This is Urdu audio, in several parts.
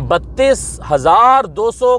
32,200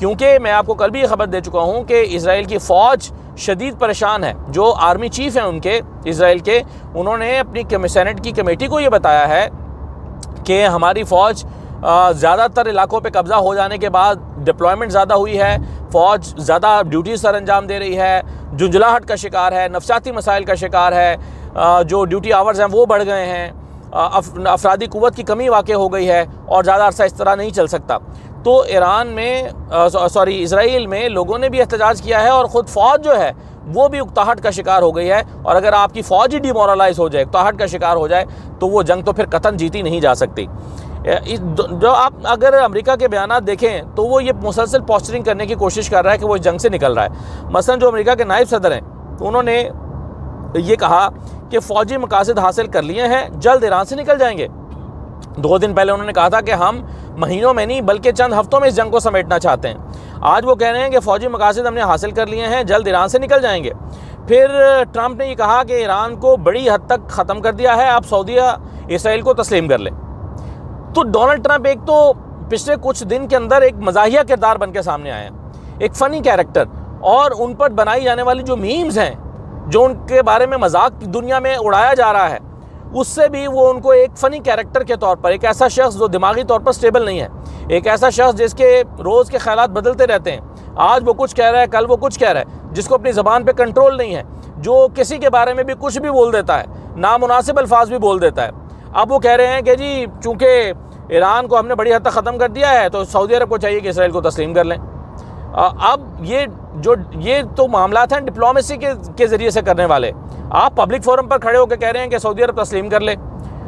کیونکہ میں آپ کو کل بھی یہ خبر دے چکا ہوں کہ اسرائیل کی فوج شدید پریشان ہے. جو آرمی چیف ہیں ان کے اسرائیل کے، انہوں نے اپنی سینٹ کی کمیٹی کو یہ بتایا ہے کہ ہماری فوج زیادہ تر علاقوں پہ قبضہ ہو جانے کے بعد ڈپلائمنٹ زیادہ ہوئی ہے، فوج زیادہ ڈیوٹیز سر انجام دے رہی ہے، جھنجھلاہٹ کا شکار ہے، نفسیاتی مسائل کا شکار ہے، جو ڈیوٹی آورز ہیں وہ بڑھ گئے ہیں، افرادی قوت کی کمی واقع ہو گئی ہے اور زیادہ عرصہ اس طرح نہیں چل سکتا. تو اسرائیل میں لوگوں نے بھی احتجاج کیا ہے اور خود فوج جو ہے وہ بھی اکتاہٹ کا شکار ہو گئی ہے. اور اگر آپ کی فوج ہی ڈیمورلائز ہو جائے، اکتاہٹ کا شکار ہو جائے، تو وہ جنگ تو پھر قطعاً جیتی نہیں جا سکتی. جو آپ اگر امریکہ کے بیانات دیکھیں تو وہ یہ مسلسل پوسچرنگ کرنے کی کوشش کر رہا ہے کہ وہ اس جنگ سے نکل رہا ہے. مثلا جو امریکہ کے نائب صدر ہیں انہوں نے یہ کہا کہ فوجی مقاصد حاصل کر لیے ہیں، جلد ایران سے نکل جائیں گے. 2 دن پہلے انہوں نے کہا تھا کہ ہم مہینوں میں نہیں بلکہ چند ہفتوں میں اس جنگ کو سمیٹنا چاہتے ہیں. آج وہ کہہ رہے ہیں کہ فوجی مقاصد ہم نے حاصل کر لیے ہیں، جلد ایران سے نکل جائیں گے. پھر ٹرمپ نے یہ کہا کہ ایران کو بڑی حد تک ختم کر دیا ہے، آپ سعودیہ اسرائیل کو تسلیم کر لیں. تو ڈونلڈ ٹرمپ ایک تو پچھلے کچھ دن کے اندر ایک مزاحیہ کردار بن کے سامنے آئے ہیں، ایک فنی کیریکٹر، اور ان پر بنائی جانے والی جو میمز ہیں، جو ان کے بارے میں مذاق دنیا میں اڑایا جا رہا ہے، اس سے بھی وہ ان کو ایک فنی کیریکٹر کے طور پر، ایک ایسا شخص جو دماغی طور پر سٹیبل نہیں ہے، ایک ایسا شخص جس کے روز کے خیالات بدلتے رہتے ہیں، آج وہ کچھ کہہ رہا ہے کل وہ کچھ کہہ رہا ہے، جس کو اپنی زبان پہ کنٹرول نہیں ہے، جو کسی کے بارے میں بھی کچھ بھی بول دیتا ہے، نامناسب الفاظ بھی بول دیتا ہے. اب وہ کہہ رہے ہیں کہ جی چونکہ ایران کو ہم نے بڑی حد تک ختم کر دیا ہے تو سعودی عرب کو چاہیے کہ اسرائیل کو تسلیم کر لیں. اب یہ تو معاملات ہیں ڈپلومیسی کے ذریعے سے کرنے والے. آپ پبلک فورم پر کھڑے ہو کے کہہ رہے ہیں کہ سعودی عرب تسلیم کر لے،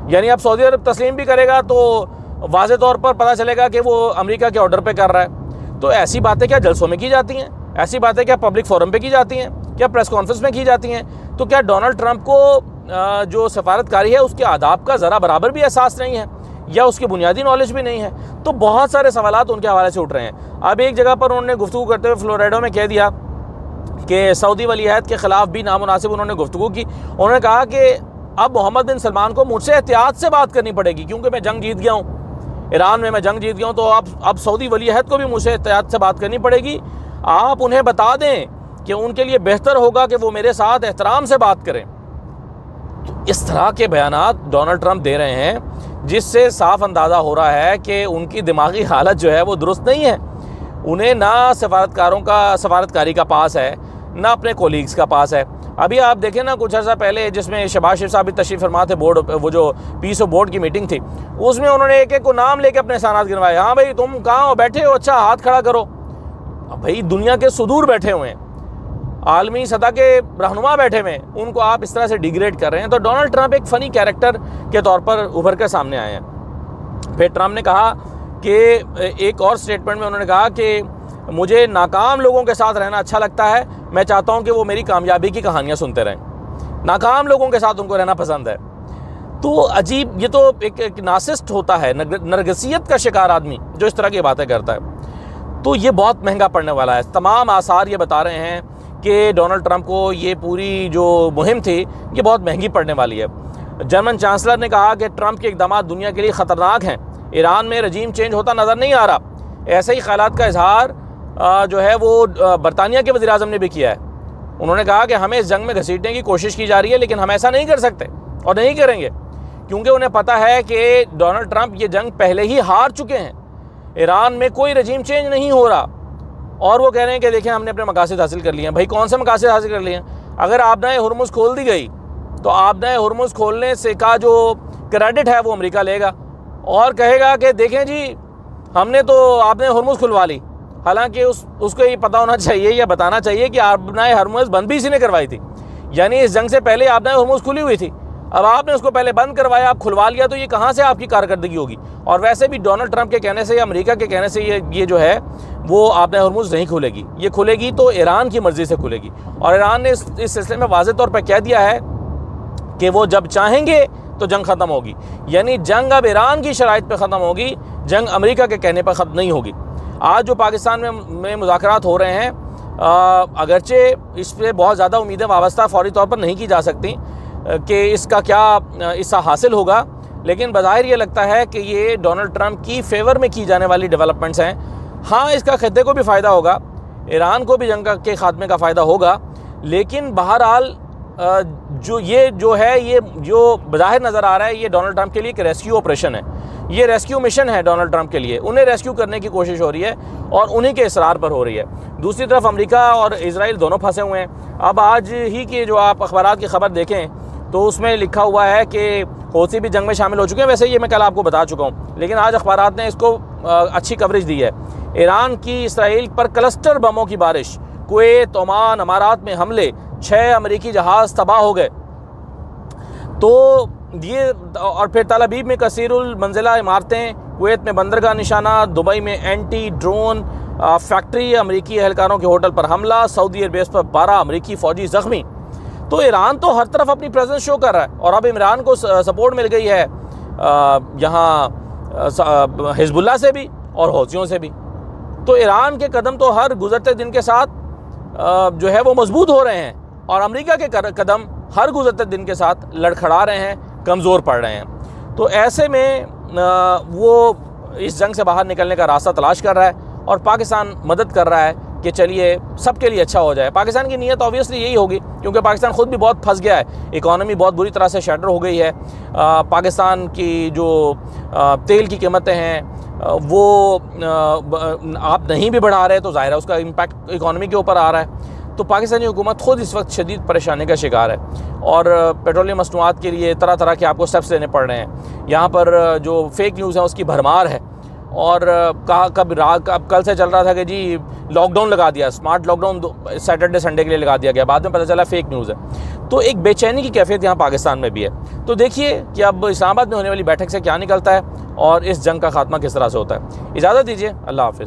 یعنی اب سعودی عرب تسلیم بھی کرے گا تو واضح طور پر پتہ چلے گا کہ وہ امریکہ کے آرڈر پہ کر رہا ہے. تو ایسی باتیں کیا جلسوں میں کی جاتی ہیں؟ ایسی باتیں کیا پبلک فورم پہ کی جاتی ہیں؟ کیا پریس کانفرنس میں کی جاتی ہیں؟ تو کیا ڈونلڈ ٹرمپ کو جو سفارتکاری ہے اس کے آداب کا ذرا برابر بھی احساس نہیں ہے، یا اس کی بنیادی نالج بھی نہیں ہے؟ تو بہت سارے سوالات ان کے حوالے سے اٹھ رہے ہیں. اب ایک جگہ پر انہوں نے گفتگو کرتے ہوئے فلوریڈا میں کہہ دیا کہ سعودی ولی عہد کے خلاف بھی نامناسب انہوں نے گفتگو کی. انہوں نے کہا کہ اب محمد بن سلمان کو مجھ سے احتیاط سے بات کرنی پڑے گی، کیونکہ میں جنگ جیت گیا ہوں، ایران میں جنگ جیت گیا ہوں، تو اب سعودی ولی عہد کو بھی مجھ سے احتیاط سے بات کرنی پڑے گی. آپ انہیں بتا دیں کہ ان کے لیے بہتر ہوگا کہ وہ میرے ساتھ احترام سے بات کریں. تو اس طرح کے بیانات ڈونلڈ ٹرمپ دے رہے ہیں جس سے صاف اندازہ ہو رہا ہے کہ ان کی دماغی حالت جو ہے وہ درست نہیں ہے. انہیں نہ سفارتکاری کا پاس ہے، نہ اپنے کولیگز کا پاس ہے. ابھی آپ دیکھیں نا کچھ عرصہ پہلے جس میں شہباز شریف صاحب بھی تشریف فرما تھے، وہ جو پیس آف بورڈ کی میٹنگ تھی، اس میں انہوں نے ایک ایک کو نام لے کے اپنے احسانات گنوائے. ہاں بھائی تم کہاں ہو، بیٹھے ہو، اچھا ہاتھ کھڑا کرو. بھائی دنیا کے صدور بیٹھے ہوئے ہیں، عالمی سطح کے رہنما بیٹھے ہوئے ہیں، ان کو آپ اس طرح سے ڈیگریڈ کر رہے ہیں. تو ڈونلڈ ٹرمپ ایک فنی کیریکٹر کے طور پر ابھر کر سامنے آئے ہیں. پھر ٹرمپ نے کہا کہ ایک اور سٹیٹمنٹ میں انہوں نے کہا کہ مجھے ناکام لوگوں کے ساتھ رہنا اچھا لگتا ہے، میں چاہتا ہوں کہ وہ میری کامیابی کی کہانیاں سنتے رہیں. ناکام لوگوں کے ساتھ ان کو رہنا پسند ہے. تو عجیب، یہ تو ایک نارسسٹ ہوتا ہے، نرگسیت کا شکار آدمی جو اس طرح کی باتیں کرتا ہے. تو یہ بہت مہنگا پڑنے والا ہے. تمام آثار یہ بتا رہے ہیں کہ ڈونلڈ ٹرمپ کو یہ پوری جو مہم تھی یہ بہت مہنگی پڑنے والی ہے. جرمن چانسلر نے کہا کہ ٹرمپ کے اقدامات دنیا کے لیے خطرناک ہیں، ایران میں رجیم چینج ہوتا نظر نہیں آ رہا. ایسے ہی خیالات کا اظہار جو ہے وہ برطانیہ کے وزیر اعظم نے بھی کیا ہے. انہوں نے کہا کہ ہمیں اس جنگ میں گھسیٹنے کی کوشش کی جا رہی ہے، لیکن ہم ایسا نہیں کر سکتے اور نہیں کریں گے، کیونکہ انہیں پتہ ہے کہ ڈونلڈ ٹرمپ یہ جنگ پہلے ہی ہار چکے ہیں. ایران میں کوئی رجیم چینج نہیں ہو رہا، اور وہ کہہ رہے ہیں کہ دیکھیں ہم نے اپنے مقاصد حاصل کر لیے ہیں. بھائی کون سے مقاصد حاصل کر لیے ہیں؟ اگر آبنائے ہرمز کھول دی گئی تو آبنائے ہرمز کھولنے سے کا جو کریڈٹ ہے وہ امریکہ لے گا اور کہے گا کہ دیکھیں جی ہم نے تو آبنائے ہرمز کھلوا لی. حالانکہ اس کو یہ پتہ ہونا چاہیے یا بتانا چاہیے کہ آبنائے ہرمز بند بھی اسی نے کروائی تھی، یعنی اس جنگ سے پہلے آبنائے ہرمز کھلی ہوئی تھی. اب آپ نے اس کو پہلے بند کروایا، آپ کھلوا لیا، تو یہ کہاں سے آپ کی کارکردگی ہوگی؟ اور ویسے بھی ڈونلڈ ٹرمپ کے کہنے سے یا امریکہ کے کہنے سے یہ جو ہے وہ آبنائے ہرمز نہیں کھلے گی. یہ کھلے گی تو ایران کی مرضی سے کھلے گی. اور ایران نے اس سلسلے میں واضح طور پہ کہہ دیا ہے کہ وہ جب چاہیں گے تو جنگ ختم ہوگی. یعنی جنگ اب ایران کی شرائط پہ ختم ہوگی، جنگ امریکہ کے کہنے پر ختم نہیں ہوگی. آج جو پاکستان میں مذاکرات ہو رہے ہیں، اگرچہ اس پہ بہت زیادہ امیدیں وابستہ فوری طور پر نہیں کی جا سکتی کہ اس کا کیا حصہ حاصل ہوگا، لیکن بظاہر یہ لگتا ہے کہ یہ ڈونلڈ ٹرمپ کی فیور میں کی جانے والی ڈیولپمنٹس ہیں. ہاں اس کا خطے کو بھی فائدہ ہوگا، ایران کو بھی جنگ کے خاتمے کا فائدہ ہوگا، لیکن بہرحال جو ہے یہ جو بظاہر نظر آ رہا ہے یہ ڈونلڈ ٹرمپ کے لیے ایک ریسکیو آپریشن ہے، یہ ریسکیو مشن ہے ڈونلڈ ٹرمپ کے لیے، انہیں ریسکیو کرنے کی کوشش ہو رہی ہے اور انہی کے اصرار پر ہو رہی ہے۔ دوسری طرف امریکہ اور اسرائیل دونوں پھنسے ہوئے ہیں۔ اب آج ہی کی جو آپ اخبارات کی خبر دیکھیں تو اس میں لکھا ہوا ہے کہ حوثی بھی جنگ میں شامل ہو چکے ہیں، ویسے یہ میں کل آپ کو بتا چکا ہوں، لیکن آج اخبارات نے اس کو اچھی کوریج دی ہے۔ ایران کی اسرائیل پر کلسٹر بموں کی بارش، کویت، عمان، امارات میں حملے، 6 امریکی جہاز تباہ ہو گئے۔ تو یہ اور پھر تل ابیب میں کثیر المنزلہ عمارتیں، کویت میں بندرگاہ نشانہ، دبئی میں اینٹی ڈرون فیکٹری، امریکی اہلکاروں کے ہوٹل پر حملہ، سعودی ایئر بیس پر 12 امریکی فوجی زخمی۔ تو ایران تو ہر طرف اپنی پریزنس شو کر رہا ہے، اور اب عمران کو سپورٹ مل گئی ہے یہاں حزب اللہ سے بھی اور حوثیوں سے بھی۔ تو ایران کے قدم تو ہر گزرتے دن کے ساتھ جو ہے وہ مضبوط ہو رہے ہیں، اور امریکہ کے قدم ہر گزرتے دن کے ساتھ لڑکھڑا رہے ہیں، کمزور پڑ رہے ہیں۔ تو ایسے میں وہ اس جنگ سے باہر نکلنے کا راستہ تلاش کر رہا ہے، اور پاکستان مدد کر رہا ہے کہ چلیے سب کے لیے اچھا ہو جائے۔ پاکستان کی نیت آبویسلی یہی ہوگی، کیونکہ پاکستان خود بھی بہت پھنس گیا ہے، اکانومی بہت بری طرح سے شیٹر ہو گئی ہے۔ پاکستان کی جو تیل کی قیمتیں ہیں وہ آپ نہیں بھی بڑھا رہے تو ظاہر ہے اس کا امپیکٹ اکانومی کے اوپر آ رہا ہے۔ تو پاکستانی حکومت خود اس وقت شدید پریشانی کا شکار ہے، اور پیٹرولیم مصنوعات کے لیے طرح طرح کے آپ کو سٹیپس لینے پڑ رہے ہیں۔ یہاں پر جو فیک نیوز ہے اس کی بھرمار ہے، اور کل سے چل رہا تھا کہ جی لاک ڈاؤن لگا دیا، smart lockdown Saturday Sunday کے لیے لگا دیا گیا، بعد میں پتہ چلا فیک نیوز ہے۔ تو ایک بے چینی کی کیفیت یہاں پاکستان میں بھی ہے۔ تو دیکھیے کہ اب اسلام آباد میں ہونے والی بیٹھک سے کیا نکلتا ہے، اور اس جنگ کا خاتمہ کس طرح سے ہوتا ہے۔ اجازت دیجیے، اللہ حافظ۔